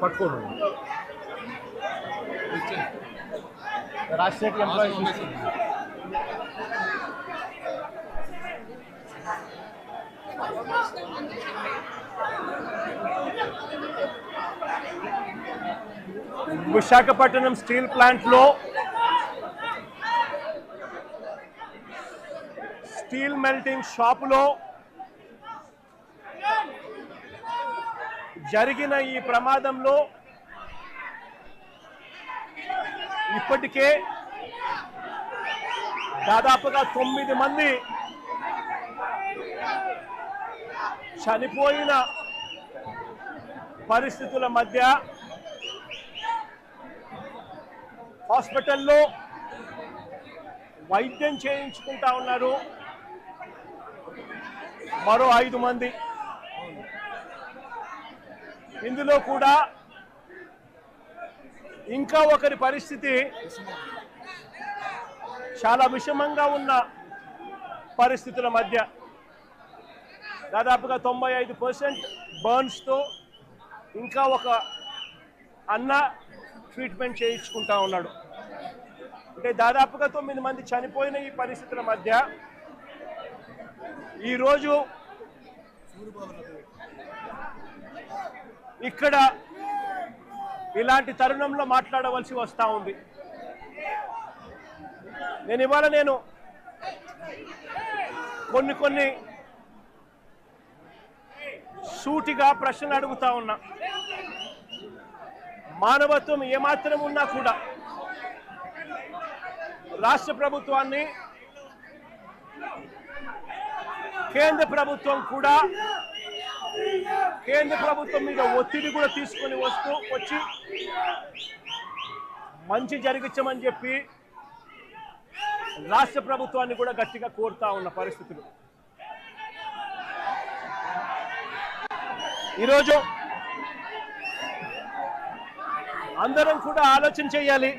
పట్టుకోడు Rajasekhar employees Visakhapatnam steel ప్లాంట్లో steel melting షాపులో జరిగిన ఈ ప్రమాదంలో ఇప్పటికే దాదాపుగా 9 మంది చనిపోయిన పరిస్థితుల మధ్య హాస్పిటల్లో వైద్యం చేయించుకుంటా ఉన్నారు మరో 5 మంది. ఇందులో కూడా ఇంకా ఒకరి పరిస్థితి చాలా విషమంగా ఉన్న పరిస్థితుల మధ్య దాదాపుగా 95% బర్న్స్తో ఇంకా ఒక అన్న ట్రీట్మెంట్ చేయించుకుంటా ఉన్నాడు. అంటే దాదాపుగా 9 మంది చనిపోయిన ఈ పరిస్థితుల మధ్య ఈరోజు ఇక్కడ ఇలాంటి తరుణంలో మాట్లాడవలసి వస్తూ ఉంది. ఇవాళ నేను కొన్ని సూటిగా ప్రశ్నలు అడుగుతా ఉన్నా. మానవత్వం ఏమాత్రం ఉన్నా కూడా రాష్ట్ర ప్రభుత్వాన్ని కేంద్ర ప్రభుత్వం కూడా కేంద్ర ప్రభుత్వం మీద ఒత్తిడి కూడా తీసుకొని వచ్చి మంచి జరిగించమని చెప్పి రాష్ట్ర ప్రభుత్వాన్ని కూడా గట్టిగా కోరుతా ఉన్న పరిస్థితులు. ఈరోజు అందరం కూడా ఆలోచన చేయాలి.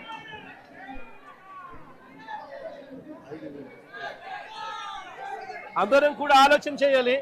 అందరం కూడా ఆలోచన చేయాలి.